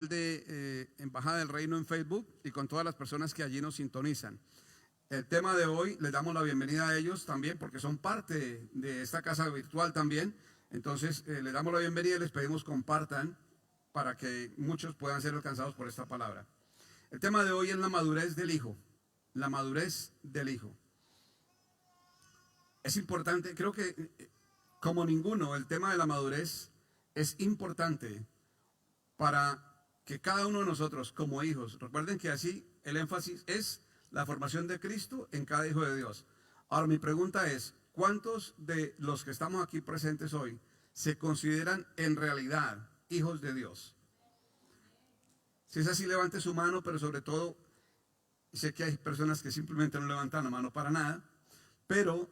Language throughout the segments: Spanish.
de Embajada del Reino en Facebook y con todas las personas que allí nos sintonizan. El tema de hoy, les damos la bienvenida a ellos también porque son parte de esta casa virtual también. Entonces, les damos la bienvenida y les pedimos compartan para que muchos puedan ser alcanzados por esta palabra. El tema de hoy es la madurez del hijo. La madurez del hijo. Es importante, creo que como ninguno, el tema de la madurez es importante para que cada uno de nosotros como hijos, recuerden que así el énfasis es la formación de Cristo en cada hijo de Dios. Ahora mi pregunta es, ¿cuántos de los que estamos aquí presentes hoy se consideran en realidad hijos de Dios? Si es así, levante su mano, pero sobre todo, sé que hay personas que simplemente no levantan la mano para nada, pero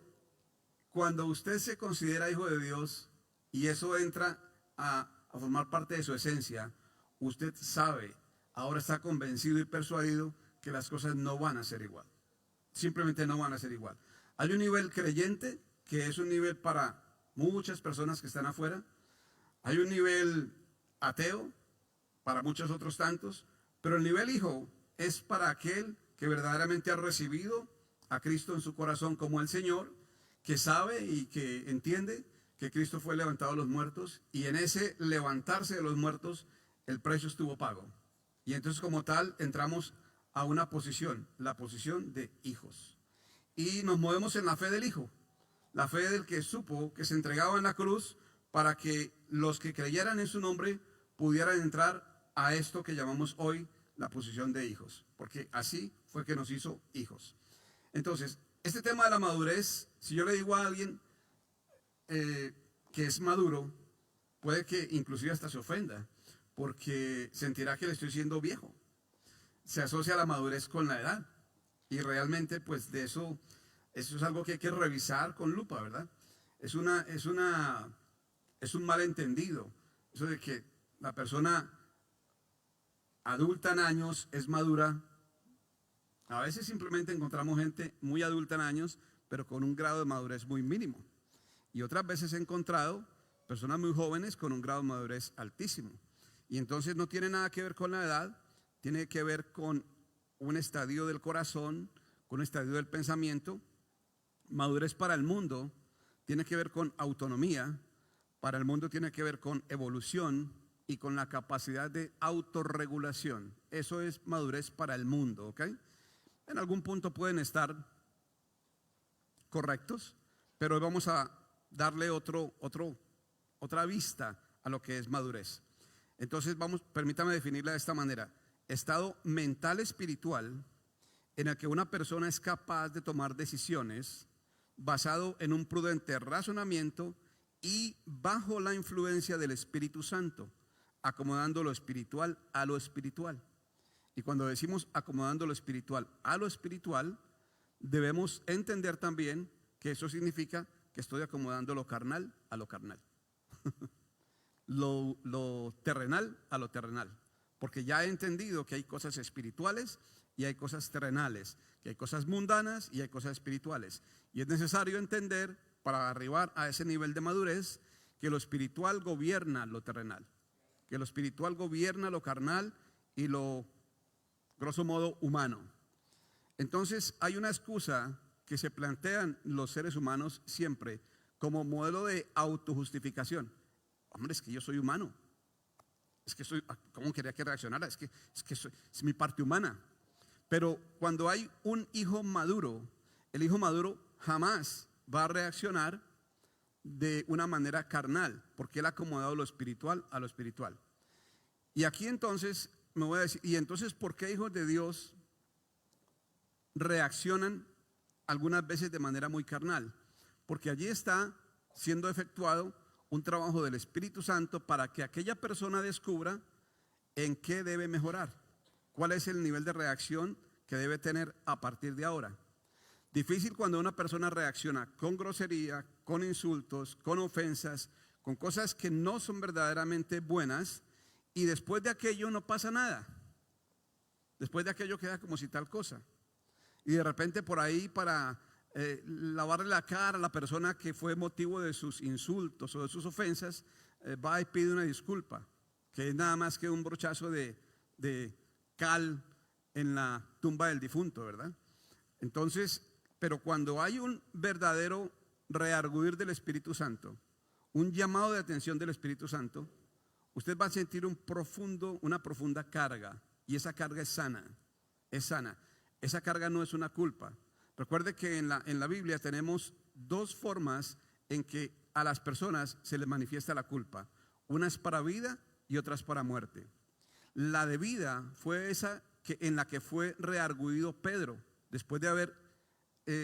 cuando usted se considera hijo de Dios y eso entra a formar parte de su esencia, usted sabe, ahora está convencido y persuadido que las cosas no van a ser igual. Simplemente no van a ser igual. Hay un nivel creyente que es un nivel para muchas personas que están afuera. Hay un nivel ateo para muchos otros tantos, pero el nivel hijo es para aquel que verdaderamente ha recibido a Cristo en su corazón como el Señor, que sabe y que entiende que Cristo fue levantado de los muertos, y en ese levantarse de los muertos el precio estuvo pago. Y entonces como tal entramos a una posición, la posición de hijos. Y nos movemos en la fe del hijo, la fe del que supo que se entregaba en la cruz para que los que creyeran en su nombre pudieran entrar a esto que llamamos hoy la posición de hijos, porque así fue que nos hizo hijos. Entonces, este tema de la madurez, si yo le digo a alguien que es maduro, puede que inclusive hasta se ofenda, porque sentirá que le estoy siendo viejo. Se asocia la madurez con la edad, y realmente pues de eso es algo que hay que revisar con lupa, ¿verdad? Es un malentendido, eso de que la persona adulta en años es madura. A veces simplemente encontramos gente muy adulta en años, pero con un grado de madurez muy mínimo. Y otras veces he encontrado personas muy jóvenes con un grado de madurez altísimo. Y entonces no tiene nada que ver con la edad, tiene que ver con un estadio del corazón, con un estadio del pensamiento. Madurez para el mundo tiene que ver con autonomía, para el mundo tiene que ver con evolución y con la capacidad de autorregulación. Eso es madurez para el mundo, ¿ok? En algún punto pueden estar correctos, pero hoy vamos a darle otra vista a lo que es madurez. Entonces permítame definirla de esta manera: estado mental espiritual en el que una persona es capaz de tomar decisiones basado en un prudente razonamiento y bajo la influencia del Espíritu Santo, acomodando lo espiritual a lo espiritual. Y cuando decimos acomodando lo espiritual a lo espiritual, debemos entender también que eso significa que estoy acomodando lo carnal a lo carnal. lo terrenal a lo terrenal. Porque ya he entendido que hay cosas espirituales y hay cosas terrenales, que hay cosas mundanas y hay cosas espirituales. Y es necesario entender, para arribar a ese nivel de madurez, que lo espiritual gobierna lo terrenal, que lo espiritual gobierna lo carnal y lo, grosso modo, humano. Entonces hay una excusa que se plantean los seres humanos siempre como modelo de autojustificación. Hombre, es que yo soy humano. Es que soy, ¿cómo quería que reaccionara? Es que es mi parte humana. Pero cuando hay un hijo maduro, el hijo maduro jamás va a reaccionar de una manera carnal, porque él ha acomodado lo espiritual a lo espiritual. Y aquí entonces me voy a decir, ¿y entonces por qué hijos de Dios reaccionan algunas veces de manera muy carnal? Porque allí está siendo efectuado un trabajo del Espíritu Santo para que aquella persona descubra en qué debe mejorar, cuál es el nivel de reacción que debe tener a partir de ahora. Difícil cuando una persona reacciona con grosería, con insultos, con ofensas, con cosas que no son verdaderamente buenas, y después de aquello no pasa nada. Después de aquello queda como si tal cosa. Y de repente por ahí, para lavarle la cara a la persona que fue motivo de sus insultos o de sus ofensas, va y pide una disculpa. que es nada más que un brochazo de cal en la tumba del difunto, ¿verdad? Entonces, pero cuando hay un verdadero reargüir del Espíritu Santo, un llamado de atención del Espíritu Santo, usted va a sentir una profunda carga, y esa carga es sana, es sana. Esa carga no es una culpa. Recuerde que en la Biblia tenemos dos formas en que a las personas se les manifiesta la culpa. Una es para vida y otra es para muerte. La de vida fue esa en la que fue reargüido Pedro. Después de haber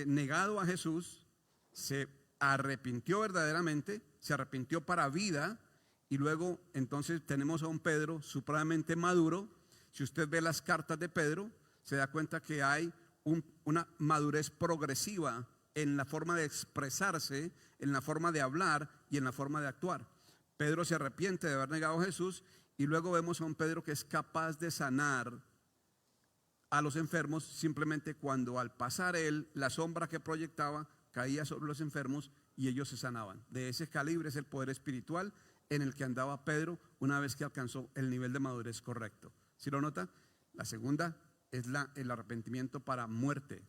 negado a Jesús, se arrepintió verdaderamente, se arrepintió para vida, y luego entonces tenemos a un Pedro supremamente maduro. Si usted ve las cartas de Pedro, se da cuenta que hay una madurez progresiva en la forma de expresarse, en la forma de hablar y en la forma de actuar. Pedro se arrepiente de haber negado a Jesús, y luego vemos a un Pedro que es capaz de sanar a los enfermos simplemente cuando al pasar él, la sombra que proyectaba caía sobre los enfermos y ellos se sanaban. De ese calibre es el poder espiritual en el que andaba Pedro una vez que alcanzó el nivel de madurez correcto. ¿Sí lo nota? La segunda es el arrepentimiento para muerte,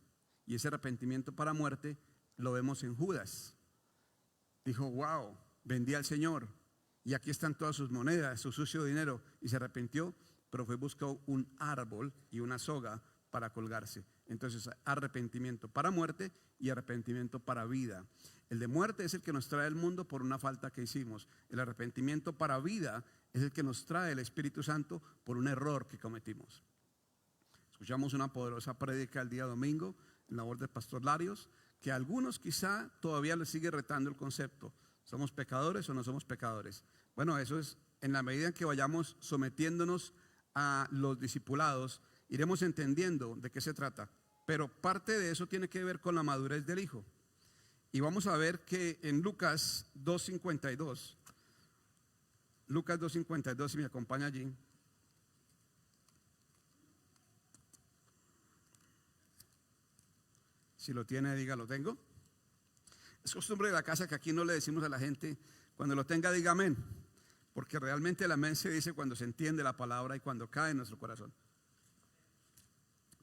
y ese arrepentimiento para muerte lo vemos en Judas. Dijo: wow, vendí al Señor y aquí están todas sus monedas, su sucio dinero, y se arrepintió, pero fue buscó un árbol y una soga para colgarse. Entonces, arrepentimiento para muerte y arrepentimiento para vida. El de muerte es el que nos trae el mundo por una falta que hicimos. El arrepentimiento para vida es el que nos trae el Espíritu Santo por un error que cometimos. Escuchamos una poderosa prédica el día domingo en la voz del pastor Larios, que a algunos quizá todavía les sigue retando el concepto: ¿somos pecadores o no somos pecadores? Bueno, eso es en la medida en que vayamos sometiéndonos a los discipulados, iremos entendiendo de qué se trata. Pero parte de eso tiene que ver con la madurez del Hijo. Y vamos a ver que en Lucas 2:52, Lucas 2:52, si me acompaña allí. Si lo tiene, diga: lo tengo. Es costumbre de la casa que aquí no le decimos a la gente: cuando lo tenga, diga amén. Porque realmente el amén se dice cuando se entiende la palabra y cuando cae en nuestro corazón.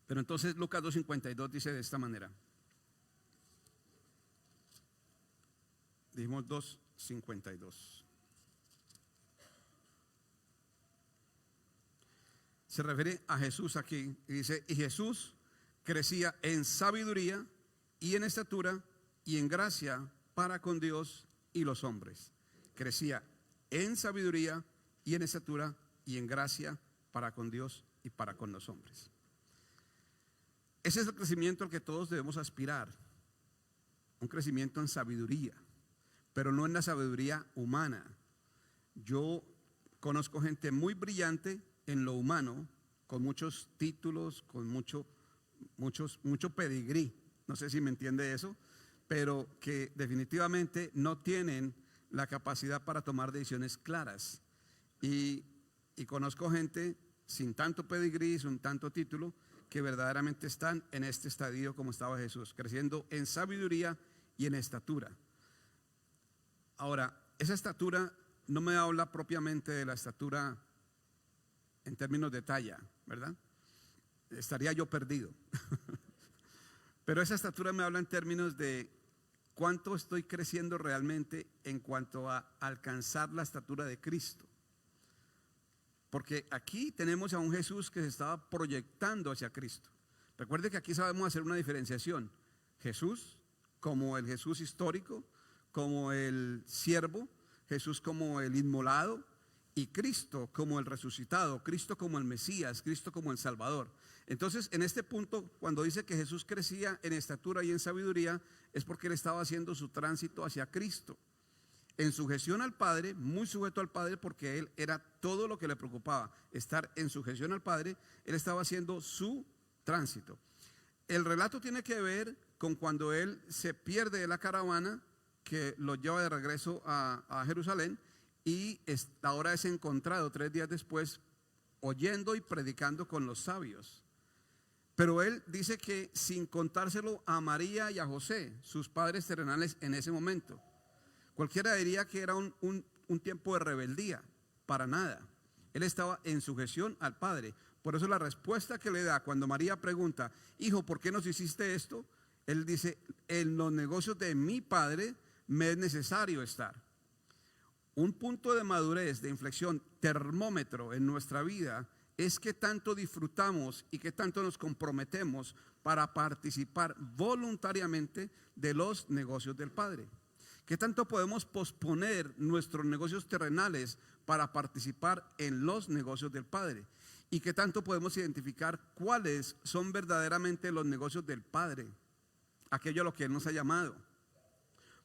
Pero entonces Lucas 2:52 dice de esta manera. Dijimos 2:52. Se refiere a Jesús aquí y dice: y Jesús crecía en sabiduría y en estatura y en gracia para con Dios y los hombres. Crecía en sabiduría y en estatura y en gracia para con Dios y para con los hombres. Ese es el crecimiento al que todos debemos aspirar. Un crecimiento en sabiduría, pero no en la sabiduría humana. Yo conozco gente muy brillante en lo humano, con muchos títulos, con mucho pedigrí. No sé si me entiende eso, pero que definitivamente no tienen la capacidad para tomar decisiones claras. Y conozco gente sin tanto pedigrí, sin tanto título, que verdaderamente están en este estadio como estaba Jesús, creciendo en sabiduría y en estatura. Ahora, esa estatura no me habla propiamente de la estatura en términos de talla, ¿verdad? Estaría yo perdido. Pero esa estatura me habla en términos de cuánto estoy creciendo realmente en cuanto a alcanzar la estatura de Cristo. Porque aquí tenemos a un Jesús que se estaba proyectando hacia Cristo. Recuerde que aquí sabemos hacer una diferenciación: Jesús como el Jesús histórico, como el siervo, Jesús como el inmolado, y Cristo como el resucitado, Cristo como el Mesías, Cristo como el Salvador. Entonces, en este punto, cuando dice que Jesús crecía en estatura y en sabiduría, es porque él estaba haciendo su tránsito hacia Cristo, en sujeción al Padre, muy sujeto al Padre, porque él era todo lo que le preocupaba, estar en sujeción al Padre. Él estaba haciendo su tránsito. El relato tiene que ver con cuando él se pierde de la caravana que lo lleva de regreso a Jerusalén, y ahora es encontrado 3 días después oyendo y predicando con los sabios. Pero él dice que sin contárselo a María y a José, sus padres terrenales, en ese momento. Cualquiera diría que era un tiempo de rebeldía. Para nada. Él estaba en sujeción al Padre. Por eso la respuesta que le da cuando María pregunta, hijo, ¿por qué nos hiciste esto? Él dice, en los negocios de mi Padre me es necesario estar. Un punto de madurez, de inflexión, termómetro en nuestra vida es que tanto disfrutamos y que tanto nos comprometemos para participar voluntariamente de los negocios del Padre. ¿Qué tanto podemos posponer nuestros negocios terrenales para participar en los negocios del Padre? ¿Y qué tanto podemos identificar cuáles son verdaderamente los negocios del Padre? Aquello a lo que Él nos ha llamado.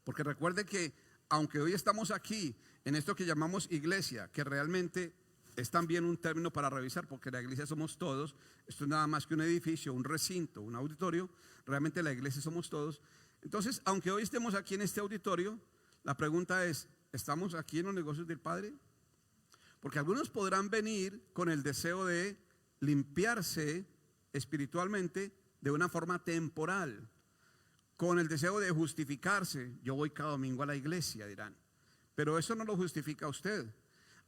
Porque recuerde que aunque hoy estamos aquí en esto que llamamos iglesia, que realmente es también un término para revisar, porque la iglesia somos todos, esto es nada más que un edificio, un recinto, un auditorio, realmente la iglesia somos todos. Entonces, aunque hoy estemos aquí en este auditorio, la pregunta es, ¿estamos aquí en los negocios del Padre? Porque algunos podrán venir con el deseo de limpiarse espiritualmente de una forma temporal, con el deseo de justificarse. Yo voy cada domingo a la iglesia, dirán, pero eso no lo justifica a usted.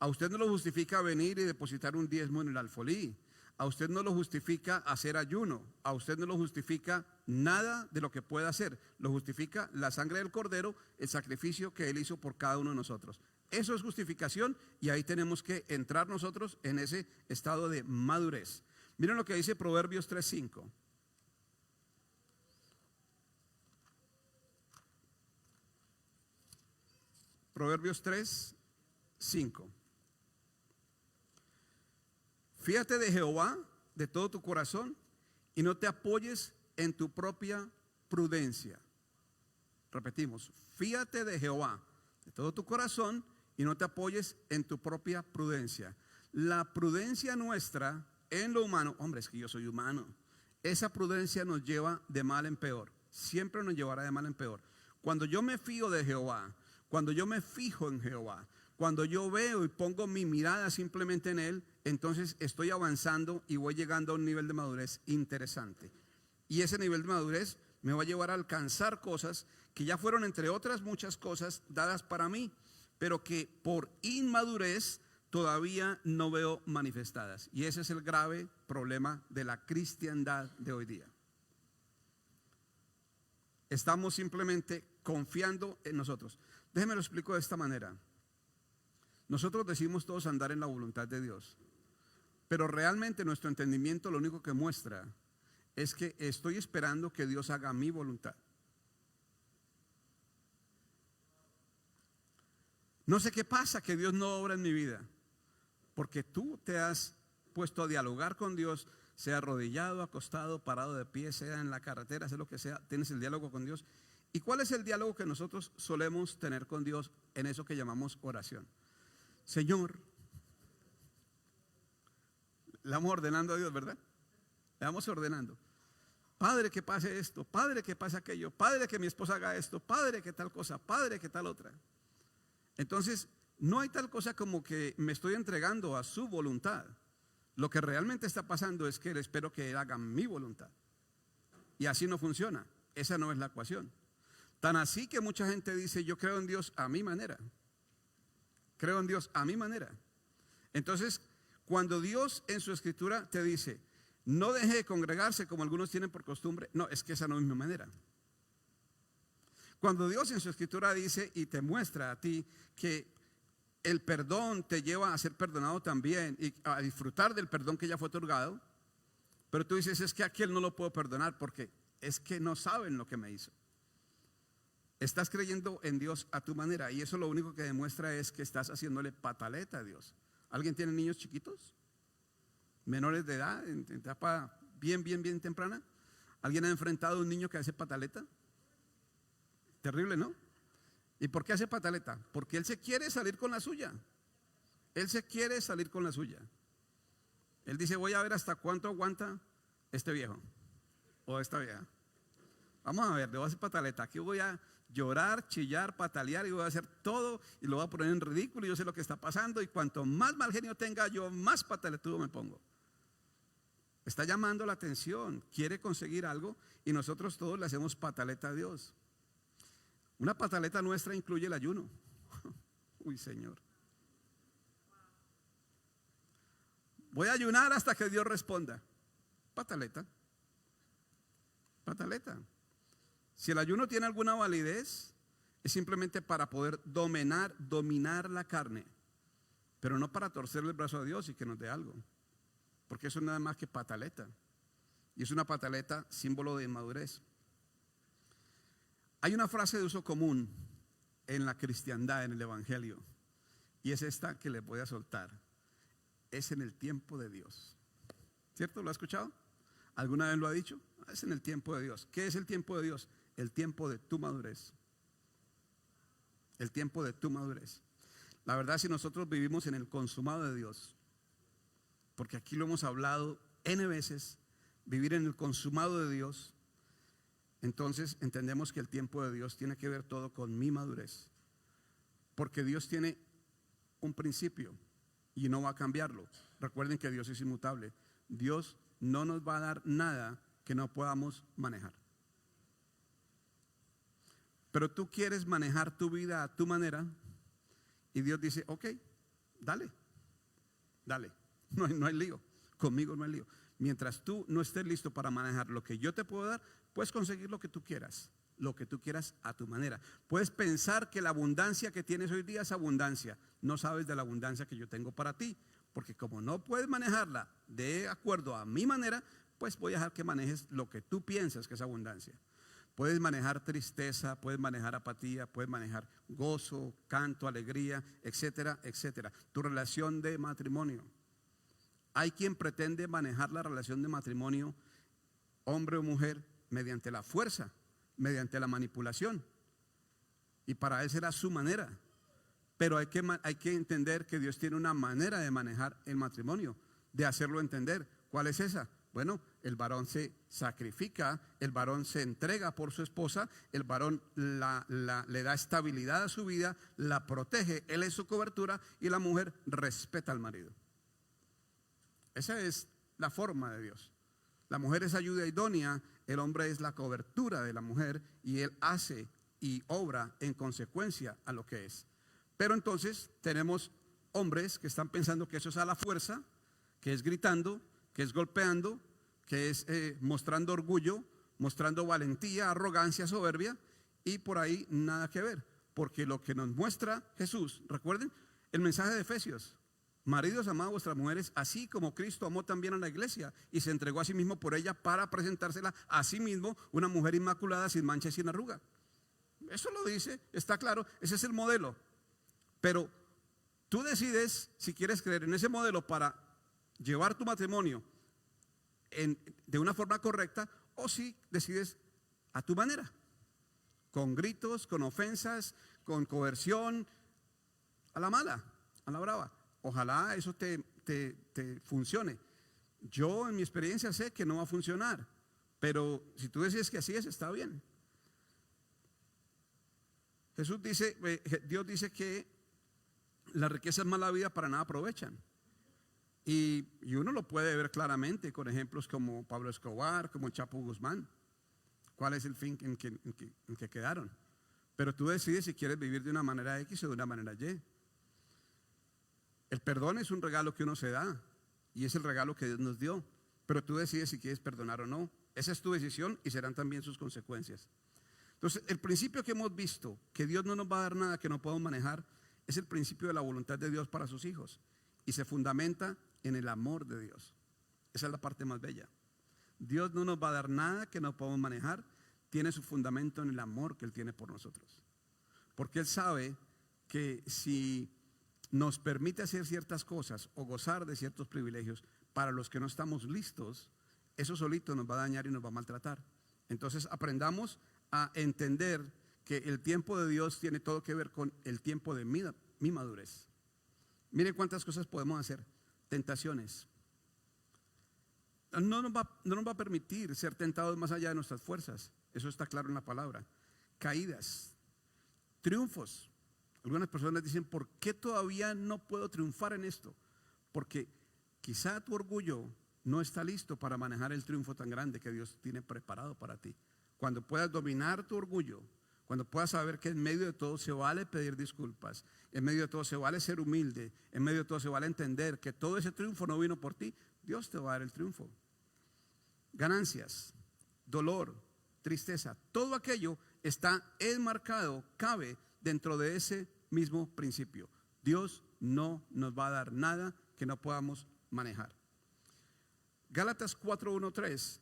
A usted no lo justifica venir y depositar un diezmo en el alfolí. A usted no lo justifica hacer ayuno. A usted no lo justifica nada de lo que pueda hacer. Lo justifica la sangre del Cordero, el sacrificio que Él hizo por cada uno de nosotros. Eso es justificación y ahí tenemos que entrar nosotros en ese estado de madurez. Miren lo que dice Proverbios 3:5. Proverbios 3:5. Fíate de Jehová de todo tu corazón y no te apoyes en tu propia prudencia. Repetimos, fíate de Jehová de todo tu corazón y no te apoyes en tu propia prudencia. La prudencia nuestra en lo humano, hombre, es que yo soy humano, esa prudencia nos lleva de mal en peor, siempre nos llevará de mal en peor. Cuando yo me fío de Jehová, cuando yo me fijo en Jehová, cuando yo veo y pongo mi mirada simplemente en Él, entonces estoy avanzando y voy llegando a un nivel de madurez interesante. Y ese nivel de madurez me va a llevar a alcanzar cosas que ya fueron, entre otras muchas cosas, dadas para mí, pero que por inmadurez todavía no veo manifestadas. Y ese es el grave problema de la cristiandad de hoy día. Estamos simplemente confiando en nosotros. Déjenme lo explico de esta manera. Nosotros decimos todos andar en la voluntad de Dios, pero realmente nuestro entendimiento lo único que muestra es que estoy esperando que Dios haga mi voluntad. No sé qué pasa que Dios no obra en mi vida, porque tú te has puesto a dialogar con Dios, sea arrodillado, acostado, parado de pie, sea en la carretera, sea lo que sea, tienes el diálogo con Dios. ¿Y cuál es el diálogo que nosotros solemos tener con Dios en eso que llamamos oración? Señor, le vamos ordenando a Dios, ¿verdad? Le vamos ordenando. Padre, que pase esto, Padre, que pase aquello, Padre, que mi esposa haga esto, Padre, que tal cosa, Padre, que tal otra. Entonces, no hay tal cosa como que me estoy entregando a su voluntad. Lo que realmente está pasando es que espero que Él haga mi voluntad. Y así no funciona. Esa no es la ecuación. Tan así que mucha gente dice, yo creo en Dios a mi manera. Creo en Dios a mi manera. Entonces, cuando Dios en su escritura te dice, no deje de congregarse como algunos tienen por costumbre, no, es que esa no es mi manera. Cuando Dios en su escritura dice y te muestra a ti que el perdón te lleva a ser perdonado también y a disfrutar del perdón que ya fue otorgado, pero tú dices, es que a aquel no lo puedo perdonar porque es que no saben lo que me hizo. Estás creyendo en Dios a tu manera y eso lo único que demuestra es que estás haciéndole pataleta a Dios. ¿Alguien tiene niños chiquitos? ¿Menores de edad? ¿En etapa bien temprana? ¿Alguien ha enfrentado a un niño que hace pataleta? Terrible, ¿no? ¿Y por qué hace pataleta? Porque él se quiere salir con la suya. Él se quiere salir con la suya. Él dice, voy a ver hasta cuánto aguanta este viejo o esta vieja. Vamos a ver, le voy a hacer pataleta. Aquí voy a llorar, chillar, patalear y voy a hacer todo y lo voy a poner en ridículo y yo sé lo que está pasando y cuanto más mal genio tenga yo, más pataletudo me pongo. Está llamando la atención, quiere conseguir algo y nosotros todos le hacemos pataleta a Dios. Una pataleta nuestra incluye el ayuno. Uy, Señor. Voy a ayunar hasta que Dios responda. Pataleta. Pataleta. Si el ayuno tiene alguna validez, es simplemente para poder dominar la carne, pero no para torcerle el brazo a Dios y que nos dé algo, porque eso es nada más que pataleta, y es una pataleta símbolo de inmadurez. Hay una frase de uso común en la cristiandad, en el evangelio, y es esta que les voy a soltar: es en el tiempo de Dios. ¿Cierto? ¿Lo ha escuchado? ¿Alguna vez lo ha dicho? Es en el tiempo de Dios. ¿Qué es el tiempo de Dios? El tiempo de tu madurez. El tiempo de tu madurez. La verdad, si nosotros vivimos en el consumado de Dios, porque aquí lo hemos hablado N veces, vivir en el consumado de Dios, entonces entendemos que el tiempo de Dios tiene que ver todo con mi madurez, porque Dios tiene un principio y no va a cambiarlo. Recuerden que Dios es inmutable. Dios no nos va a dar nada que no podamos manejar. Pero tú quieres manejar tu vida a tu manera y Dios dice: ok, dale, no hay lío, conmigo no hay lío. Mientras tú no estés listo para manejar lo que yo te puedo dar, puedes conseguir lo que tú quieras a tu manera. Puedes pensar que la abundancia que tienes hoy día es abundancia. No sabes de la abundancia que yo tengo para ti, porque como no puedes manejarla de acuerdo a mi manera, pues voy a dejar que manejes lo que tú piensas que es abundancia. Puedes manejar tristeza, puedes manejar apatía, puedes manejar gozo, canto, alegría, etcétera, etcétera. Tu relación de matrimonio. Hay quien pretende manejar la relación de matrimonio, hombre o mujer, mediante la fuerza, mediante la manipulación. Y para él será su manera. Pero hay que entender que Dios tiene una manera de manejar el matrimonio, de hacerlo entender. ¿Cuál es esa? Bueno, el varón se sacrifica, el varón se entrega por su esposa, el varón le da estabilidad a su vida, la protege, él es su cobertura, y la mujer respeta al marido. Esa es la forma de Dios. La mujer es ayuda idónea, el hombre es la cobertura de la mujer, y él hace y obra en consecuencia a lo que es. Pero entonces tenemos hombres que están pensando que eso es a la fuerza, que es gritando, que es golpeando, que es mostrando orgullo, mostrando valentía, arrogancia, soberbia, y por ahí nada que ver, porque lo que nos muestra Jesús, recuerden el mensaje de Efesios: maridos, amad a vuestras mujeres, así como Cristo amó también a la iglesia y se entregó a sí mismo por ella para presentársela a sí mismo una mujer inmaculada, sin mancha y sin arruga. Eso lo dice, está claro, ese es el modelo. Pero tú decides si quieres creer en ese modelo para llevar tu matrimonio de una forma correcta, o si decides a tu manera, con gritos, con ofensas, con coerción, a la mala, a la brava. Ojalá eso te funcione. Yo en mi experiencia sé que no va a funcionar, pero si tú decides que así es, está bien. Dios dice que las riquezas más la vida para nada aprovechan. Y uno lo puede ver claramente con ejemplos como Pablo Escobar, como Chapo Guzmán. ¿Cuál es el fin en que quedaron? Pero tú decides si quieres vivir de una manera X o de una manera Y. El perdón es un regalo que uno se da, y es el regalo que Dios nos dio. Pero tú decides si quieres perdonar o no. Esa es tu decisión y serán también sus consecuencias. Entonces, el principio que hemos visto, que Dios no nos va a dar nada que no podamos manejar, es el principio de la voluntad de Dios para sus hijos, y se fundamenta en el amor de Dios. Esa es la parte más bella. Dios no nos va a dar nada que no podamos manejar, tiene su fundamento en el amor que Él tiene por nosotros. Porque Él sabe que si nos permite hacer ciertas cosas o gozar de ciertos privilegios para los que no estamos listos, eso solito nos va a dañar y nos va a maltratar. Entonces aprendamos a entender que el tiempo de Dios tiene todo que ver con el tiempo de mi madurez. Miren cuántas cosas podemos hacer. Tentaciones. No nos va a permitir ser tentados más allá de nuestras fuerzas. Eso está claro en la palabra. Caídas. Triunfos. Algunas personas dicen: ¿por qué todavía no puedo triunfar en esto? Porque quizá tu orgullo no está listo para manejar el triunfo tan grande que Dios tiene preparado para ti. Cuando puedas dominar tu orgullo, Cuando puedas saber que en medio de todo se vale pedir disculpas, en medio de todo se vale ser humilde, en medio de todo se vale entender que todo ese triunfo no vino por ti, Dios te va a dar el triunfo. Ganancias, dolor, tristeza, todo aquello está enmarcado, cabe dentro de ese mismo principio. Dios no nos va a dar nada que no podamos manejar. Gálatas 4:1-3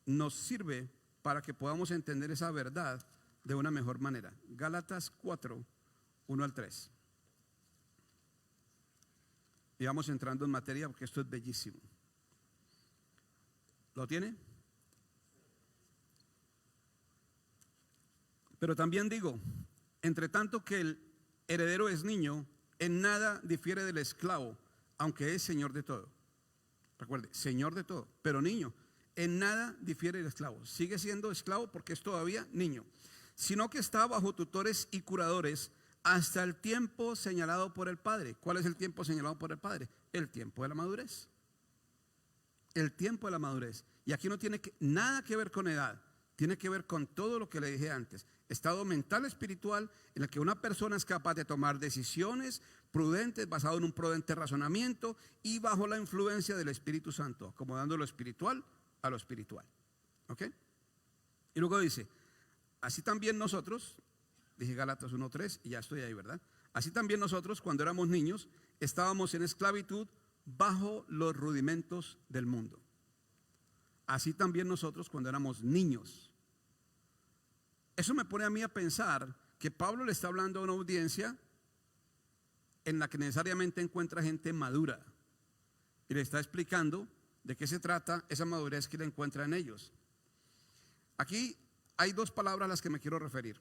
nos sirve para que podamos entender esa verdad de una mejor manera. Gálatas 4:1-3. Y vamos entrando en materia porque esto es bellísimo. ¿Lo tiene? Pero también digo, entre tanto que el heredero es niño, en nada difiere del esclavo, aunque es señor de todo. Recuerde, señor de todo, pero niño. En nada difiere del esclavo. Sigue siendo esclavo porque es todavía niño. Sino que está bajo tutores y curadores hasta el tiempo señalado por el Padre. ¿Cuál es el tiempo señalado por el Padre? El tiempo de la madurez. El tiempo de la madurez. Y aquí no tiene nada que ver con edad. Tiene que ver con todo lo que le dije antes. Estado mental espiritual en el que una persona es capaz de tomar decisiones prudentes basado en un prudente razonamiento y bajo la influencia del Espíritu Santo, acomodando lo espiritual a lo espiritual. ¿Ok? Y luego dice, así también nosotros, dije Gálatas 1:3 y ya estoy ahí, ¿verdad? Así también nosotros cuando éramos niños estábamos en esclavitud bajo los rudimentos del mundo. Así también nosotros cuando éramos niños. Eso me pone a mí a pensar que Pablo le está hablando a una audiencia en la que necesariamente encuentra gente madura y le está explicando de qué se trata esa madurez que le encuentra en ellos. Aquí hay dos palabras a las que me quiero referir.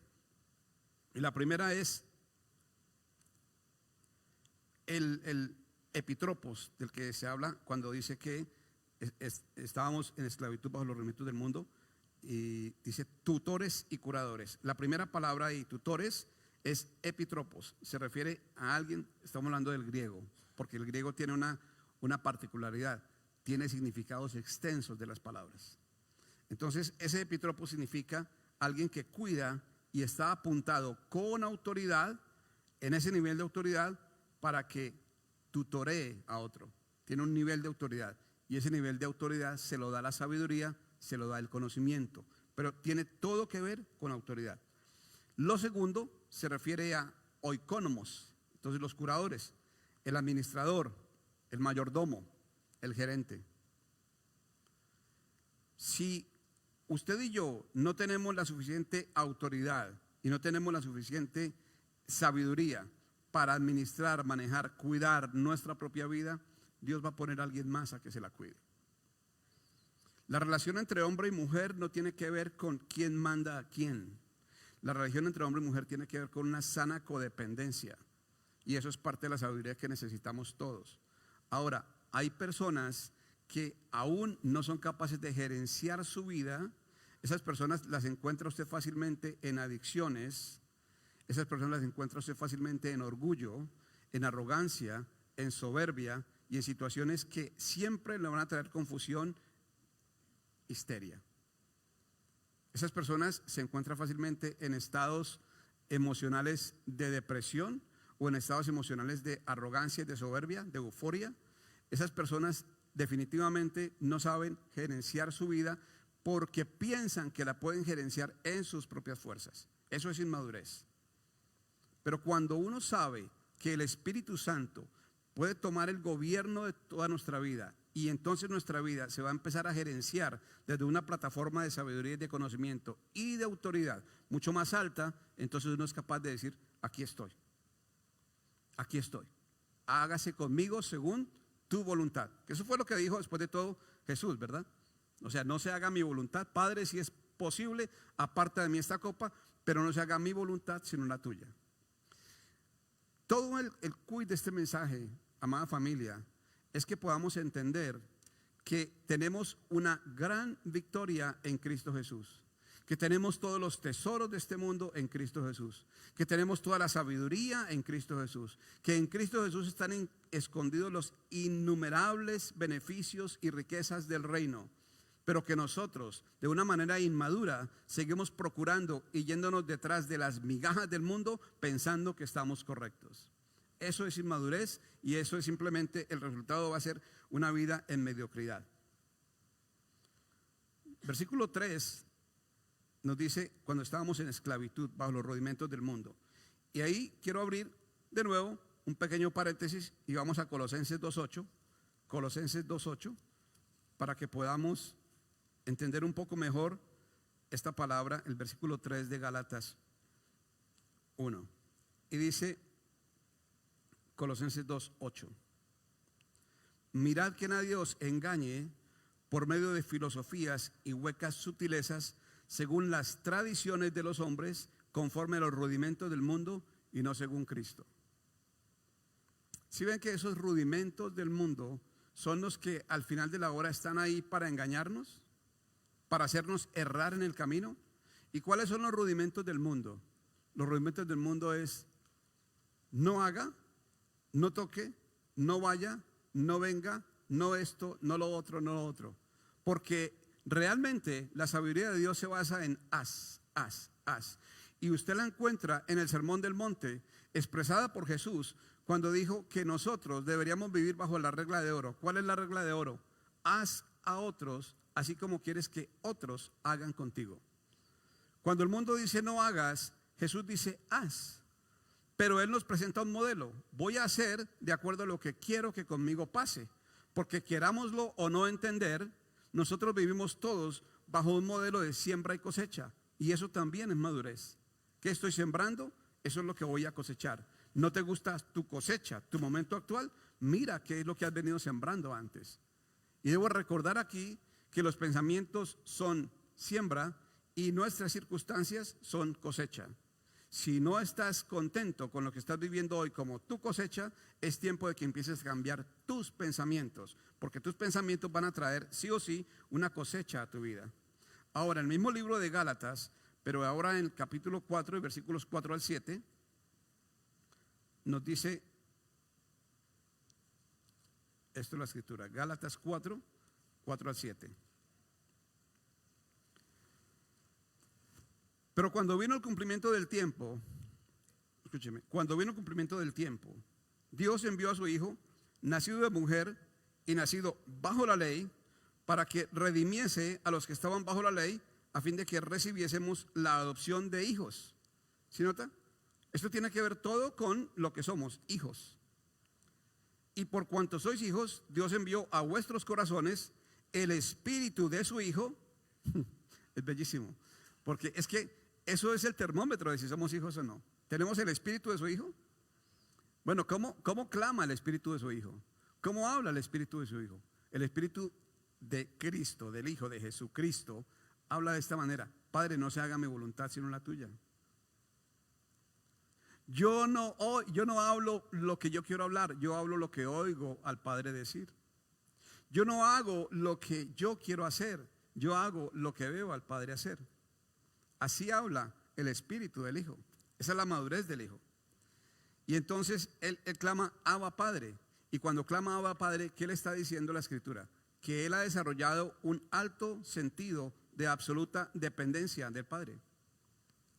Y la primera es el epitropos, del que se habla cuando dice que estábamos en esclavitud bajo los rudimentos del mundo. Y dice tutores y curadores. La primera palabra ahí, tutores, es epitropos. Se refiere a alguien, estamos hablando del griego, porque el griego tiene una particularidad, tiene significados extensos de las palabras. Entonces ese epitropos significa alguien que cuida y está apuntado con autoridad, en ese nivel de autoridad, para que tutoree a otro. Tiene un nivel de autoridad y ese nivel de autoridad se lo da la sabiduría, se lo da el conocimiento, pero tiene todo que ver con autoridad. Lo segundo se refiere a oikónomos, entonces los curadores, el administrador, el mayordomo, el gerente. Si usted y yo no tenemos la suficiente autoridad y no tenemos la suficiente sabiduría para administrar, manejar, cuidar nuestra propia vida, Dios va a poner a alguien más a que se la cuide. La relación entre hombre y mujer no tiene que ver con quién manda a quién. La relación entre hombre y mujer tiene que ver con una sana codependencia. Y eso es parte de la sabiduría que necesitamos todos. Ahora, hay personas que aún no son capaces de gerenciar su vida. Esas personas las encuentra usted fácilmente en adicciones. Esas personas las encuentra usted fácilmente en orgullo, en arrogancia, en soberbia y en situaciones que siempre le van a traer confusión, histeria. Esas personas se encuentran fácilmente en estados emocionales de depresión o en estados emocionales de arrogancia, de soberbia, de euforia. Esas personas definitivamente no saben gerenciar su vida porque piensan que la pueden gerenciar en sus propias fuerzas. Eso es inmadurez. Pero cuando uno sabe que el Espíritu Santo puede tomar el gobierno de toda nuestra vida y entonces nuestra vida se va a empezar a gerenciar desde una plataforma de sabiduría y de conocimiento y de autoridad mucho más alta, entonces uno es capaz de decir, aquí estoy, hágase conmigo según tu voluntad. Que eso fue lo que dijo después de todo Jesús, ¿verdad? O sea, no se haga mi voluntad, Padre, si es posible, aparta de mí esta copa, pero no se haga mi voluntad sino la tuya. Todo el quid de este mensaje, amada familia, es que podamos entender que tenemos una gran victoria en Cristo Jesús, que tenemos todos los tesoros de este mundo en Cristo Jesús, que tenemos toda la sabiduría en Cristo Jesús, que en Cristo Jesús están escondidos los innumerables beneficios y riquezas del reino, pero que nosotros, de una manera inmadura, seguimos procurando y yéndonos detrás de las migajas del mundo pensando que estamos correctos. Eso es inmadurez y eso es simplemente, el resultado va a ser una vida en mediocridad. Versículo 3 nos dice cuando estábamos en esclavitud bajo los rudimentos del mundo. Y ahí quiero abrir de nuevo un pequeño paréntesis y vamos a Colosenses 2:8. Colosenses 2:8, para que podamos entender un poco mejor esta palabra, el versículo 3 de Gálatas 1. Y dice Colosenses 2:8: mirad que nadie os engañe por medio de filosofías y huecas sutilezas, según las tradiciones de los hombres, conforme a los rudimentos del mundo y no según Cristo. Si ven que esos rudimentos del mundo son los que al final de la hora están ahí para engañarnos, para hacernos errar en el camino. ¿Y cuáles son los rudimentos del mundo? Los rudimentos del mundo es: no haga, no toque, no vaya, no venga, no esto, no lo otro, no lo otro. Porque realmente la sabiduría de Dios se basa en haz. Y usted la encuentra en el Sermón del Monte, expresada por Jesús, cuando dijo que nosotros deberíamos vivir bajo la regla de oro. ¿Cuál es la regla de oro? Haz a otros así como quieres que otros hagan contigo. Cuando el mundo dice no hagas, Jesús dice haz. Pero Él nos presenta un modelo. Voy a hacer de acuerdo a lo que quiero que conmigo pase. Porque querámoslo o no entender, nosotros vivimos todos bajo un modelo de siembra y cosecha. Y eso también es madurez. ¿Qué estoy sembrando? Eso es lo que voy a cosechar. ¿No te gusta tu cosecha, tu momento actual? Mira qué es lo que has venido sembrando antes. Y debo recordar aquí que los pensamientos son siembra y nuestras circunstancias son cosecha. Si no estás contento con lo que estás viviendo hoy como tu cosecha, es tiempo de que empieces a cambiar tus pensamientos, porque tus pensamientos van a traer sí o sí una cosecha a tu vida. Ahora, el mismo libro de Gálatas, pero ahora en el capítulo 4, versículos 4 al 7, nos dice, esto es la escritura, Gálatas 4, 4 al 7. Pero cuando vino el cumplimiento del tiempo, escúcheme, cuando vino el cumplimiento del tiempo, Dios envió a su Hijo, nacido de mujer y nacido bajo la ley, para que redimiese a los que estaban bajo la ley, a fin de que recibiésemos la adopción de hijos. ¿Sí nota? Esto tiene que ver todo con lo que somos, hijos. Y por cuanto sois hijos, Dios envió a vuestros corazones el espíritu de su Hijo. Es bellísimo, porque es que eso es el termómetro de si somos hijos o no. ¿Tenemos el espíritu de su Hijo? Bueno, ¿cómo clama el espíritu de su Hijo? ¿Cómo habla el espíritu de su Hijo? El espíritu de Cristo, del Hijo de Jesucristo, habla de esta manera: Padre, no se haga mi voluntad sino la tuya. Yo no hablo lo que yo quiero hablar, yo hablo lo que oigo al Padre decir. Yo no hago lo que yo quiero hacer, yo hago lo que veo al Padre hacer. Así habla el espíritu del Hijo. Esa es la madurez del Hijo. Y entonces él clama Abba Padre. Y cuando clama Abba Padre, ¿qué le está diciendo la Escritura? Que él ha desarrollado un alto sentido de absoluta dependencia del Padre.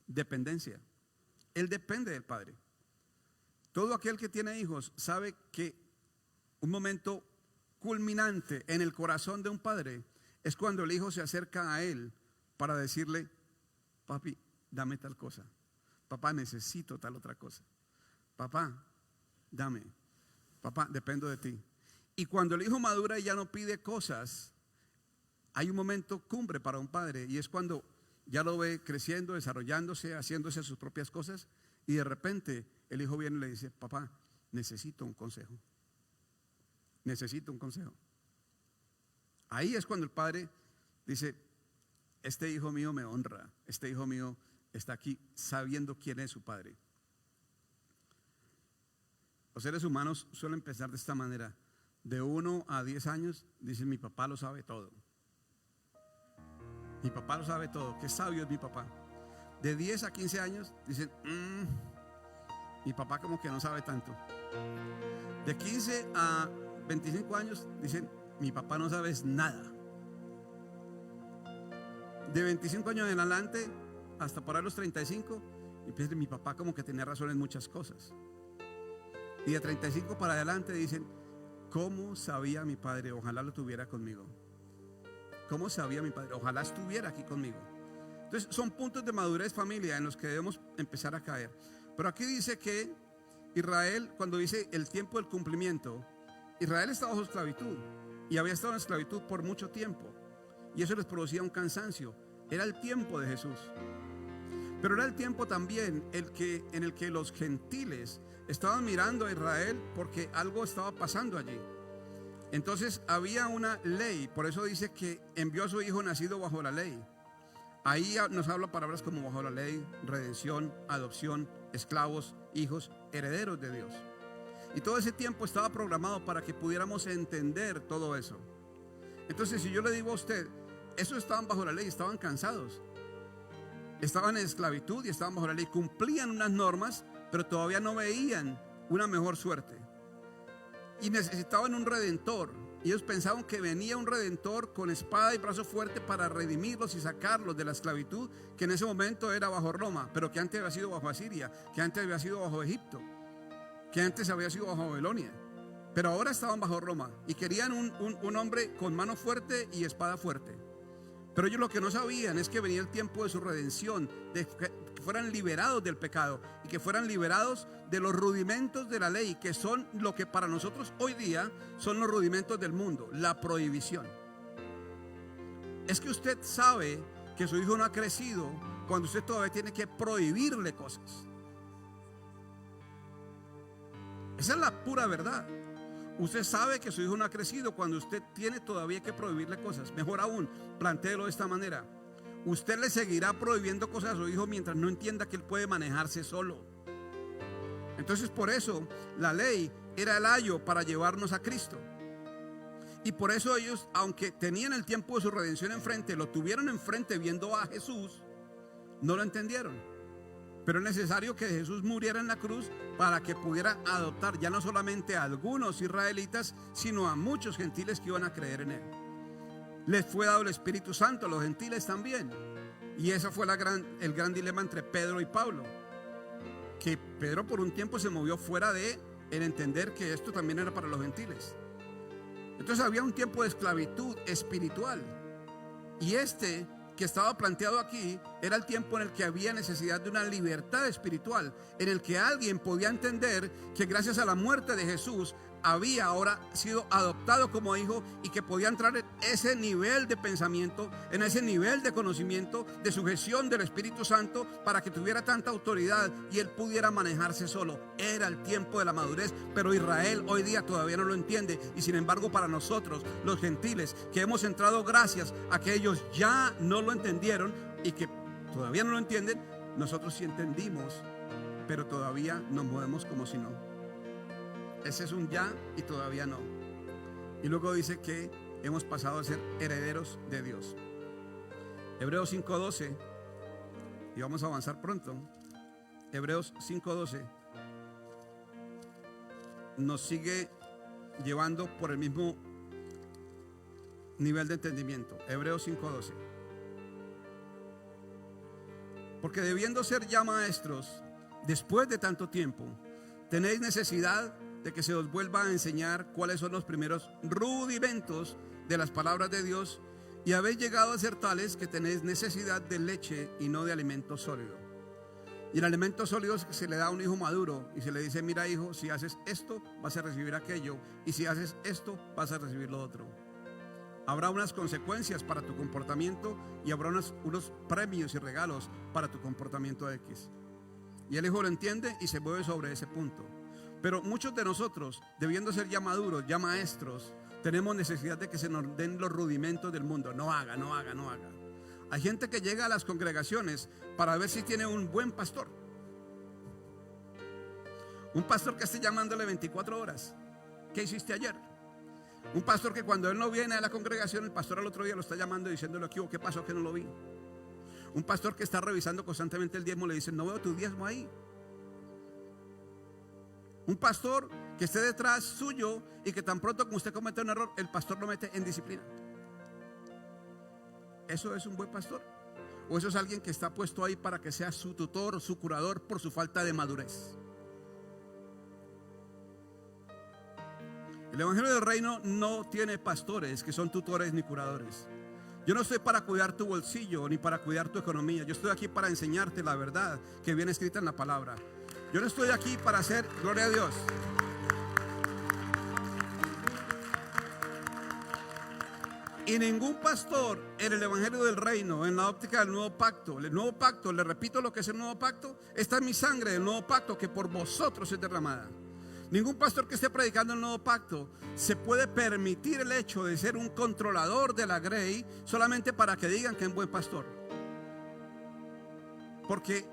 Dependencia. Él depende del Padre. Todo aquel que tiene hijos sabe que un momento culminante en el corazón de un padre es cuando el hijo se acerca a él para decirle: papi, dame tal cosa. Papá, necesito tal otra cosa. Papá, dame. Papá, dependo de ti. Y cuando el hijo madura y ya no pide cosas, hay un momento cumbre para un padre, y es cuando ya lo ve creciendo, desarrollándose, haciéndose sus propias cosas, y de repente el hijo viene y le dice: papá, necesito un consejo. Necesito un consejo. Ahí es cuando el padre dice: este hijo mío me honra, este hijo mío está aquí sabiendo quién es su padre. Los seres humanos suelen pensar de esta manera: de 1 a 10 años dicen: mi papá lo sabe todo. Mi papá lo sabe todo, qué sabio es mi papá. De 10 a 15 años dicen: mi papá como que no sabe tanto. De 15 a 25 años dicen: mi papá no sabe nada. de 25 años en adelante hasta por ahí los 35, y pues mi papá como que tenía razón en muchas cosas. Y de 35 para adelante dicen, ¿cómo sabía mi padre? Ojalá lo tuviera conmigo. ¿Cómo sabía mi padre? Ojalá estuviera aquí conmigo. Entonces son puntos de madurez, familia, en los que debemos empezar a caer. Pero aquí dice que Israel, cuando dice el tiempo del cumplimiento, Israel está bajo esclavitud y había estado en esclavitud por mucho tiempo, y eso les producía un cansancio. Era el tiempo de Jesús, pero era el tiempo también en el que los gentiles estaban mirando a Israel porque algo estaba pasando allí. Entonces había una ley, por eso dice que envió a su hijo nacido bajo la ley. Ahí nos habla palabras como bajo la ley, redención, adopción, esclavos, hijos, herederos de Dios. Y todo ese tiempo estaba programado para que pudiéramos entender todo eso. Entonces, si yo le digo a usted, esos estaban bajo la ley, estaban cansados, estaban en esclavitud y estaban bajo la ley, cumplían unas normas, pero todavía no veían una mejor suerte. Y necesitaban un redentor. Y ellos pensaban que venía un redentor con espada y brazo fuerte para redimirlos y sacarlos de la esclavitud que en ese momento era bajo Roma, pero que antes había sido bajo Asiria, que antes había sido bajo Egipto, que antes había sido bajo Babilonia. Pero ahora estaban bajo Roma y querían un hombre con mano fuerte y espada fuerte. Pero ellos lo que no sabían es que venía el tiempo de su redención, de que fueran liberados del pecado y que fueran liberados de los rudimentos de la ley, que son lo que para nosotros hoy día son los rudimentos del mundo, la prohibición. Es que usted sabe que su hijo no ha crecido cuando usted todavía tiene que prohibirle cosas. Esa es la pura verdad. Usted sabe que su hijo no ha crecido cuando usted tiene todavía que prohibirle cosas. Mejor aún, plantéelo de esta manera: usted le seguirá prohibiendo cosas a su hijo mientras no entienda que él puede manejarse solo. Entonces, por eso la ley era el ayo para llevarnos a Cristo. Y por eso ellos, aunque tenían el tiempo de su redención enfrente, lo tuvieron enfrente viendo a Jesús, no lo entendieron. Pero es necesario que Jesús muriera en la cruz para que pudiera adoptar ya no solamente a algunos israelitas, sino a muchos gentiles que iban a creer en él. Les fue dado el Espíritu Santo a los gentiles también. Y ese fue el gran dilema entre Pedro y Pablo, que Pedro por un tiempo se movió fuera de el entender que esto también era para los gentiles. Entonces había un tiempo de esclavitud espiritual, y que estaba planteado aquí era el tiempo en el que había necesidad de una libertad espiritual, en el que alguien podía entender que gracias a la muerte de Jesús había ahora sido adoptado como hijo, y que podía entrar en ese nivel de pensamiento, en ese nivel de conocimiento, de sujeción del Espíritu Santo, para que tuviera tanta autoridad y él pudiera manejarse solo. Era el tiempo de la madurez, pero Israel hoy día todavía no lo entiende. Y sin embargo, para nosotros, los gentiles, que hemos entrado gracias a que ellos ya no lo entendieron y que todavía no lo entienden, nosotros sí entendimos, pero todavía nos movemos como si no. Ese es un ya y todavía no. Y luego dice que hemos pasado a ser herederos de Dios. Hebreos 5:12, y vamos a avanzar pronto. Hebreos 5:12 nos sigue llevando por el mismo nivel de entendimiento. Hebreos 5:12. Porque debiendo ser ya maestros, después de tanto tiempo, tenéis necesidad de que se os vuelva a enseñar cuáles son los primeros rudimentos de las palabras de Dios, y habéis llegado a ser tales que tenéis necesidad de leche y no de alimento sólido. Y el alimento sólido es que se le da a un hijo maduro y se le dice: mira, hijo, si haces esto vas a recibir aquello, y si haces esto vas a recibir lo otro. Habrá unas consecuencias para tu comportamiento y habrá unos premios y regalos para tu comportamiento X. Y el hijo lo entiende y se mueve sobre ese punto. Pero muchos de nosotros, debiendo ser ya maduros, ya maestros, tenemos necesidad de que se nos den los rudimentos del mundo. No haga, no haga, no haga. Hay gente que llega a las congregaciones para ver si tiene un buen pastor. Un pastor que esté llamándole 24 horas. ¿Qué hiciste ayer? Un pastor que cuando él no viene a la congregación, el pastor al otro día lo está llamando y diciéndole: ¿qué pasó? Que no lo vi. Un pastor que está revisando constantemente el diezmo, le dice: no veo tu diezmo ahí. Un pastor que esté detrás suyo y que tan pronto como usted comete un error, el pastor lo mete en disciplina. ¿Eso es un buen pastor? ¿O eso es alguien que está puesto ahí para que sea su tutor o su curador por su falta de madurez? El Evangelio del Reino no tiene pastores que son tutores ni curadores. Yo no estoy para cuidar tu bolsillo ni para cuidar tu economía. Yo estoy aquí para enseñarte la verdad que viene escrita en la palabra. Yo no estoy aquí para hacer, gloria a Dios. Y ningún pastor en el Evangelio del Reino, en la óptica del nuevo pacto, le repito lo que es el nuevo pacto, esta es mi sangre del nuevo pacto que por vosotros es derramada. Ningún pastor que esté predicando el nuevo pacto se puede permitir el hecho de ser un controlador de la grey solamente para que digan que es un buen pastor. Porque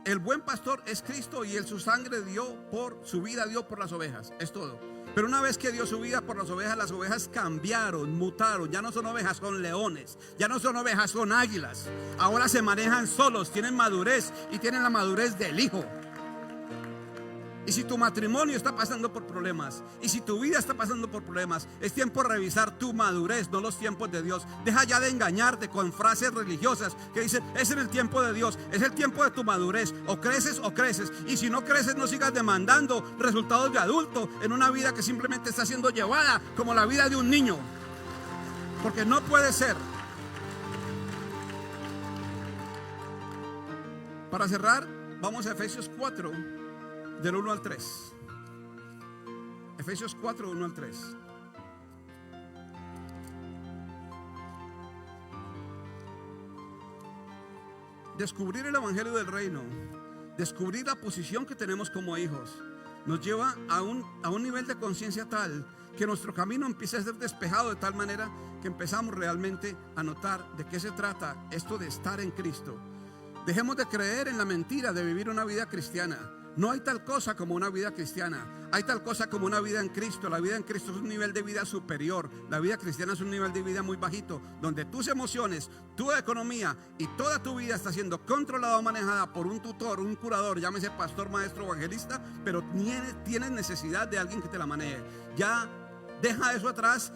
el buen pastor es Cristo y él su sangre dio por, su vida dio por las ovejas, es todo. Pero una vez que dio su vida por las ovejas cambiaron, mutaron. Ya no son ovejas, son leones. Ya no son ovejas, son águilas. Ahora se manejan solos, tienen madurez y tienen la madurez del Hijo. Y si tu matrimonio está pasando por problemas, y si tu vida está pasando por problemas, es tiempo de revisar tu madurez, no los tiempos de Dios. Deja ya de engañarte con frases religiosas que dicen, es en el tiempo de Dios, es el tiempo de tu madurez. O creces o creces. Y si no creces, no sigas demandando resultados de adulto en una vida que simplemente está siendo llevada como la vida de un niño. Porque no puede ser. Para cerrar, vamos a Efesios 4. Del 1 al 3. Efesios 4, 1 al 3. Descubrir el Evangelio del Reino, descubrir la posición que tenemos como hijos, nos lleva a un nivel de conciencia tal que nuestro camino empieza a ser despejado de tal manera que empezamos realmente a notar de qué se trata esto de estar en Cristo. Dejemos de creer en la mentira de vivir una vida cristiana. No hay tal cosa como una vida cristiana. Hay tal cosa como una vida en Cristo. La vida en Cristo es un nivel de vida superior. La vida cristiana es un nivel de vida muy bajito, donde tus emociones, tu economía y toda tu vida está siendo controlada o manejada por un tutor, un curador, llámese pastor, maestro, evangelista, pero tienes necesidad de alguien que te la maneje. Ya deja eso atrás.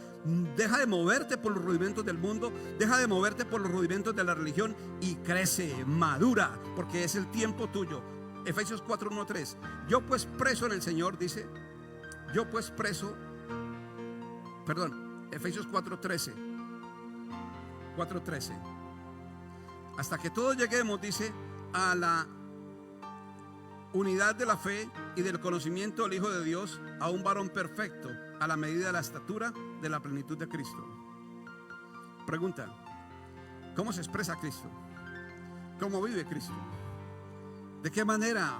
Deja de moverte por los rudimentos del mundo. Deja de moverte por los rudimentos de la religión y crece, madura, porque es el tiempo tuyo. Efesios 4, 1, 3. Yo pues preso en el Señor, dice. Yo pues preso. Efesios 4, 13. 4, 13. Hasta que todos lleguemos, dice, a la unidad de la fe y del conocimiento del Hijo de Dios, a un varón perfecto, a la medida de la estatura de la plenitud de Cristo. Pregunta: ¿cómo se expresa Cristo? ¿Cómo vive Cristo? ¿De qué manera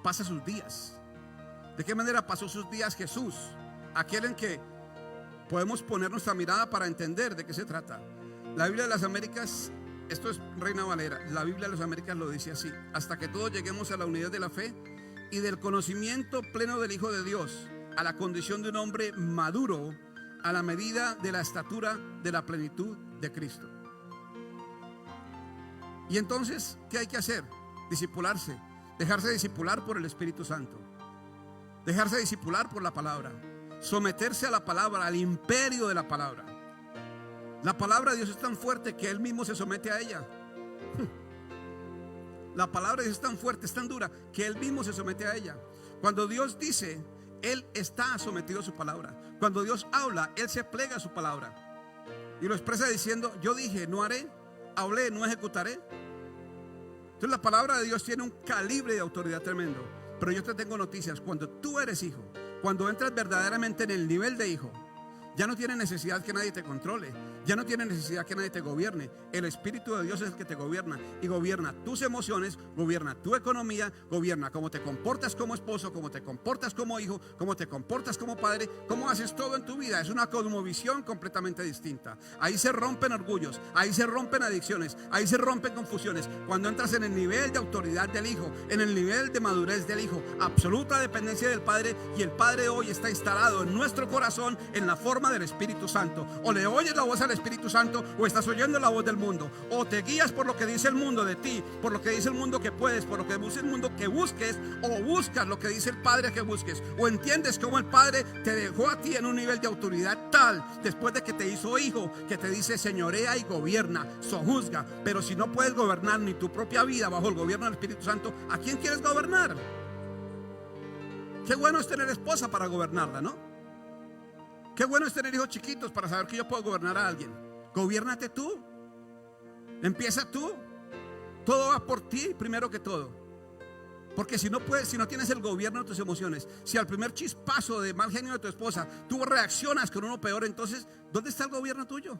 pasa sus días? ¿De qué manera pasó sus días Jesús? Aquel en que podemos poner nuestra mirada para entender de qué se trata. La Biblia de las Américas, esto es Reina Valera, la Biblia de las Américas lo dice así: hasta que todos lleguemos a la unidad de la fe y del conocimiento pleno del Hijo de Dios, a la condición de un hombre maduro, a la medida de la estatura de la plenitud de Cristo. Y entonces, ¿qué hay que hacer? Discipularse, dejarse discipular por el Espíritu Santo, dejarse discipular por la palabra, someterse a la palabra, al imperio de la palabra. La palabra de Dios es tan fuerte que Él mismo se somete a ella. La palabra de Dios es tan fuerte, es tan dura, que Él mismo se somete a ella. Cuando Dios dice, Él está sometido a su palabra. Cuando Dios habla, Él se plega a su palabra y lo expresa diciendo: yo dije, no haré; hablé, no ejecutaré. Entonces la palabra de Dios tiene un calibre de autoridad tremendo. Pero yo te tengo noticias: cuando tú eres hijo, cuando entras verdaderamente en el nivel de hijo, ya no tienes necesidad que nadie te controle, ya no tienes necesidad que nadie te gobierne. El Espíritu de Dios es el que te gobierna, y gobierna tus emociones, gobierna tu economía, gobierna cómo te comportas como esposo, cómo te comportas como hijo, cómo te comportas como padre, cómo haces todo en tu vida. Es una cosmovisión completamente distinta. Ahí se rompen orgullos, ahí se rompen adicciones, ahí se rompen confusiones. Cuando entras en el nivel de autoridad del Hijo, en el nivel de madurez del Hijo, absoluta dependencia del Padre, y el Padre hoy está instalado en nuestro corazón en la forma llama del Espíritu Santo. O le oyes la voz al Espíritu Santo o estás oyendo la voz del mundo. O te guías por lo que dice el mundo de ti, por lo que dice el mundo que puedes, por lo que dice el mundo que busques, o buscas lo que dice el Padre que busques. O entiendes cómo el Padre te dejó a ti en un nivel de autoridad tal, después de que te hizo hijo, que te dice señorea y gobierna, sojuzga. Pero si no puedes gobernar ni tu propia vida bajo el gobierno del Espíritu Santo, ¿a quién quieres gobernar? Qué bueno es tener esposa para gobernarla, ¿no? Qué bueno es tener hijos chiquitos para saber que yo puedo gobernar a alguien. Gobiérnate tú. Empieza tú. Todo va por ti primero que todo. Porque si no puedes, si no tienes el gobierno de tus emociones, si al primer chispazo de mal genio de tu esposa tú reaccionas con uno peor, entonces ¿dónde está el gobierno tuyo?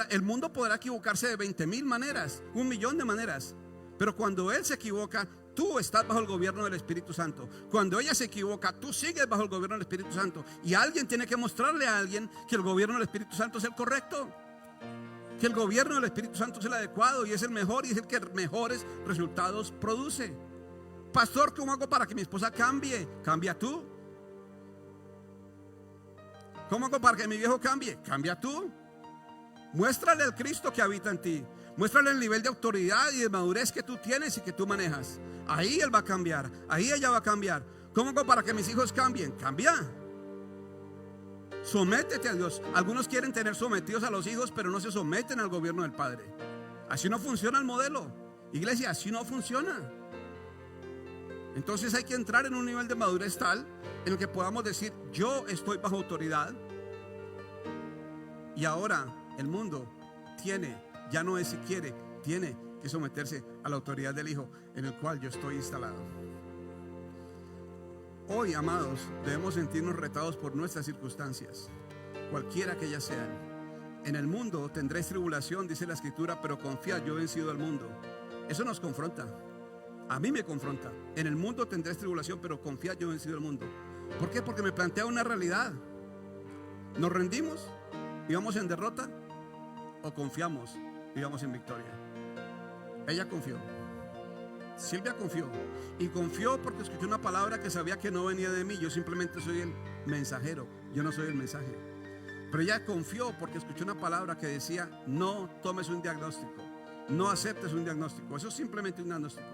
El mundo podrá equivocarse de 20,000 maneras, 1,000,000 de maneras. Pero cuando él se equivoca, tú estás bajo el gobierno del Espíritu Santo. Cuando ella se equivoca, tú sigues bajo el gobierno del Espíritu Santo. Y alguien tiene que mostrarle a alguien que el gobierno del Espíritu Santo es el correcto, que el gobierno del Espíritu Santo es el adecuado y es el mejor y es el que mejores resultados produce. Pastor, ¿cómo hago para que mi esposa cambie? Cambia tú. ¿Cómo hago para que mi viejo cambie? Cambia tú. Muéstrale al Cristo que habita en ti. Muéstrale el nivel de autoridad y de madurez que tú tienes y que tú manejas. Ahí él va a cambiar, ahí ella va a cambiar. ¿Cómo hago para que mis hijos cambien? Cambia. Sométete a Dios. Algunos quieren tener sometidos a los hijos, pero no se someten al gobierno del Padre. Así no funciona el modelo. Iglesia, así no funciona. Entonces hay que entrar en un nivel de madurez tal en el que podamos decir: yo estoy bajo autoridad. Y ahora el mundo ya no es si quiere, tiene que someterse a la autoridad del Hijo en el cual yo estoy instalado. Hoy, amados, debemos sentirnos retados por nuestras circunstancias, cualquiera que ellas sean. En el mundo tendréis tribulación, dice la Escritura, pero confiad, yo he vencido al mundo. Eso nos confronta. A mí me confronta. En el mundo tendréis tribulación, pero confiad, yo he vencido al mundo. ¿Por qué? Porque me plantea una realidad. ¿Nos rendimos y vamos en derrota? ¿O confiamos y vamos en victoria? Ella confió. Silvia confió. Y confió porque escuchó una palabra que sabía que no venía de mí. Yo simplemente soy el mensajero. Yo no soy el mensaje. Pero ella confió porque escuchó una palabra que decía: no tomes un diagnóstico, no aceptes un diagnóstico. Eso es simplemente un diagnóstico.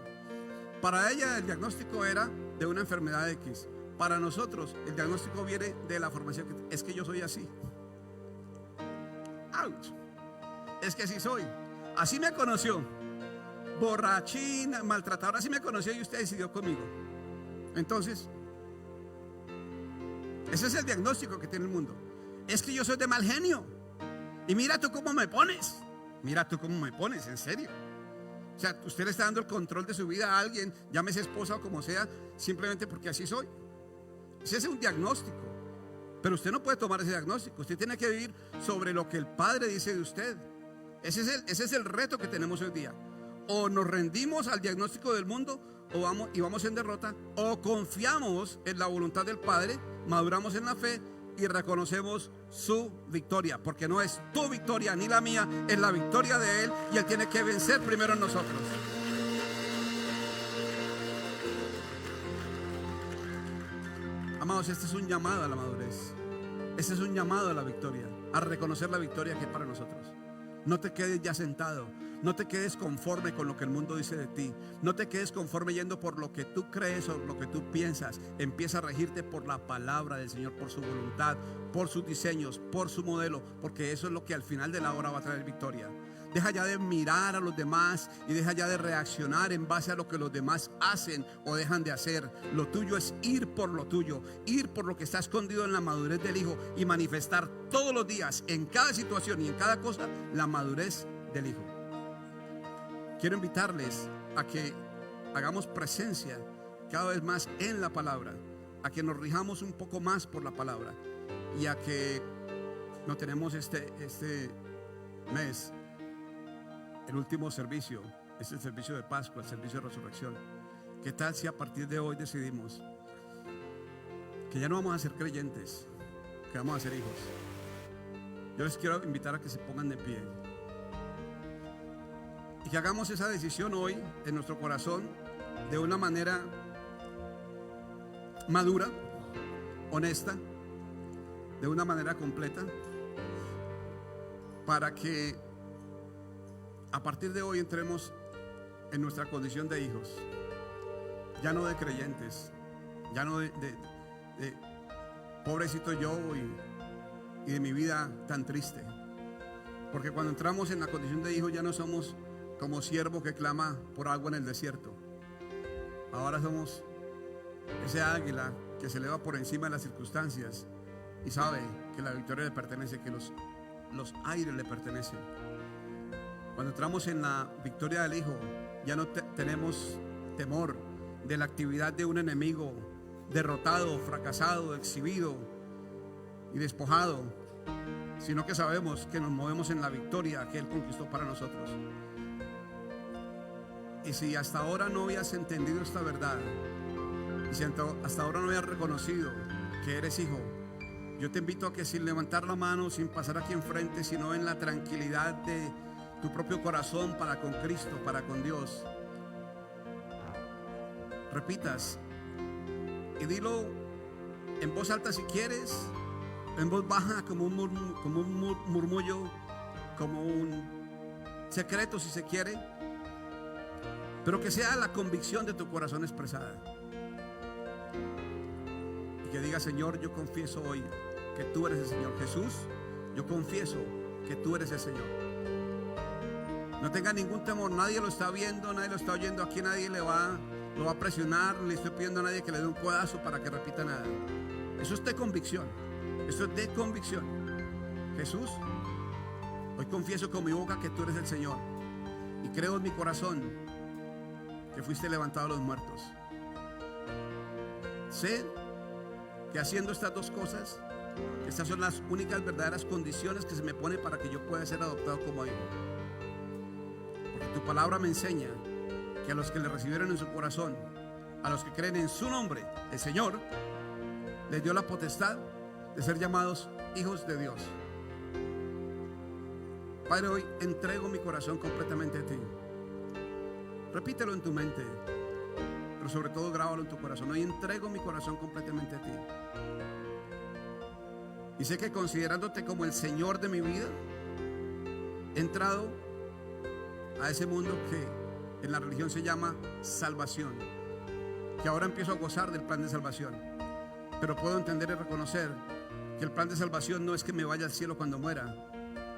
Para ella el diagnóstico era de una enfermedad X. Para nosotros el diagnóstico viene de la formación. Es que yo soy así. Ouch. Es que así soy. Así me conoció. Borrachina, maltratadora, así me conoció y usted decidió conmigo. Entonces, ese es el diagnóstico que tiene el mundo. Es que yo soy de mal genio. Y mira tú cómo me pones. Mira tú cómo me pones, en serio. O sea, usted le está dando el control de su vida a alguien, llámese esposa o como sea, simplemente porque así soy. Ese es un diagnóstico. Pero usted no puede tomar ese diagnóstico. Usted tiene que vivir sobre lo que el Padre dice de usted. Ese es el reto que tenemos hoy día. O nos rendimos al diagnóstico del mundo vamos en derrota, o confiamos en la voluntad del Padre, maduramos en la fe y reconocemos su victoria, porque no es tu victoria ni la mía, es la victoria de Él y Él tiene que vencer primero en nosotros. Amados, este es un llamado a la madurez. Este es un llamado a la victoria, a reconocer la victoria que hay para nosotros. No te quedes ya sentado. No te quedes conforme con lo que el mundo dice de ti. No te quedes conforme yendo por lo que tú crees o lo que tú piensas. Empieza a regirte por la palabra del Señor, por su voluntad, por sus diseños, por su modelo, porque eso es lo que al final de la hora va a traer victoria. Deja ya de mirar a los demás y deja ya de reaccionar en base a lo que los demás hacen o dejan de hacer. Lo tuyo es ir por lo tuyo, ir por lo que está escondido en la madurez del Hijo y manifestar todos los días, en cada situación y en cada cosa, la madurez del Hijo. Quiero invitarles a que hagamos presencia cada vez más en la palabra, a que nos rijamos un poco más por la palabra y a que no tenemos este mes el último servicio, es el servicio de Pascua, el servicio de resurrección. ¿Qué tal si a partir de hoy decidimos que ya no vamos a ser creyentes, que vamos a ser hijos? Yo les quiero invitar a que se pongan de pie y que hagamos esa decisión hoy en nuestro corazón de una manera madura, honesta, de una manera completa para que a partir de hoy entremos en nuestra condición de hijos, ya no de creyentes, ya no de pobrecito yo y de mi vida tan triste. Porque cuando entramos en la condición de hijo ya no somos como siervo que clama por agua en el desierto. Ahora somos ese águila que se eleva por encima de las circunstancias y sabe que la victoria le pertenece, que los aires le pertenecen. Cuando entramos en la victoria del hijo, ya no tenemos temor de la actividad de un enemigo derrotado, fracasado, exhibido y despojado, sino que sabemos que nos movemos en la victoria que Él conquistó para nosotros. Y si hasta ahora no habías entendido esta verdad, y si hasta ahora no habías reconocido que eres hijo, yo te invito a que sin levantar la mano, sin pasar aquí enfrente, sino en la tranquilidad de tu propio corazón para con Cristo, para con Dios, repitas y dilo en voz alta si quieres, en voz baja como un murmullo, como un secreto si se quiere, pero que sea la convicción de tu corazón expresada. Y que diga: Señor, yo confieso hoy que tú eres el Señor. Jesús, yo confieso que tú eres el Señor. No tenga ningún temor, nadie lo está viendo, nadie lo está oyendo, aquí nadie lo va a presionar, le estoy pidiendo a nadie que le dé un codazo para que repita nada. Eso es de convicción, eso es de convicción. Jesús, hoy confieso con mi boca que tú eres el Señor y creo en mi corazón que fuiste levantado de los muertos. Sé que haciendo estas dos cosas, estas son las únicas verdaderas condiciones que se me ponen para que yo pueda ser adoptado como hijo. Porque tu palabra me enseña que a los que le recibieron en su corazón, a los que creen en su nombre, el Señor les dio la potestad de ser llamados hijos de Dios. Padre, hoy entrego mi corazón completamente a ti. Repítelo en tu mente, pero sobre todo grábalo en tu corazón. Hoy entrego mi corazón completamente a ti. Y sé que considerándote como el Señor de mi vida, he entrado a ese mundo que en la religión se llama salvación, que ahora empiezo a gozar del plan de salvación, pero puedo entender y reconocer que el plan de salvación no es que me vaya al cielo cuando muera,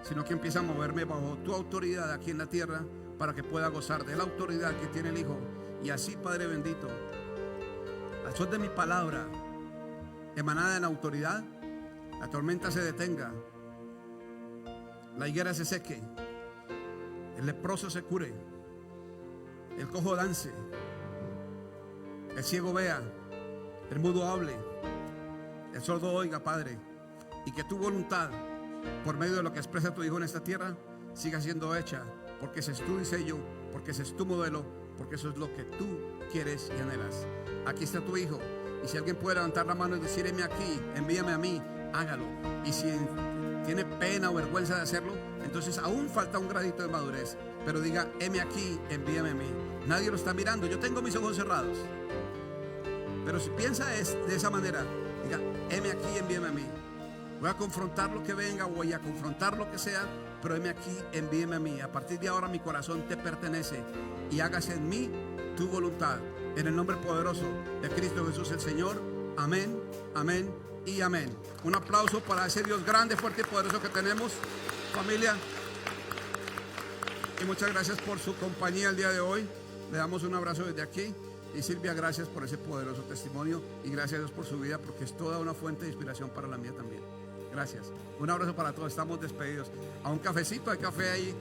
sino que empieza a moverme bajo tu autoridad aquí en la tierra para que pueda gozar de la autoridad que tiene el Hijo. Y así, Padre bendito, al son de mi palabra emanada en autoridad, la tormenta se detenga, la higuera se seque, el leproso se cure, el cojo dance, el ciego vea, el mudo hable, el sordo oiga, Padre, y que tu voluntad, por medio de lo que expresa tu Hijo en esta tierra, siga siendo hecha, porque ese es tu diseño, porque ese es tu modelo, porque eso es lo que tú quieres y anhelas. Aquí está tu Hijo, y si alguien puede levantar la mano y decir: heme aquí, envíame a mí, hágalo. Y si tiene pena o vergüenza de hacerlo, entonces aún falta un gradito de madurez, pero diga: heme aquí, envíame a mí. Nadie lo está mirando, yo tengo mis ojos cerrados, pero si piensa de esa manera, diga: heme aquí, envíame a mí. Voy a confrontar lo que venga, voy a confrontar lo que sea, pero heme aquí, envíeme a mí. A partir de ahora mi corazón te pertenece y hágase en mí tu voluntad. En el nombre poderoso de Cristo Jesús el Señor. Amén, amén y amén. Un aplauso para ese Dios grande, fuerte y poderoso que tenemos, familia. Y muchas gracias por su compañía el día de hoy. Le damos un abrazo desde aquí. Y Silvia, gracias por ese poderoso testimonio y gracias a Dios por su vida, porque es toda una fuente de inspiración para la mía también. Gracias. Un abrazo para todos. Estamos despedidos. A un cafecito, hay café ahí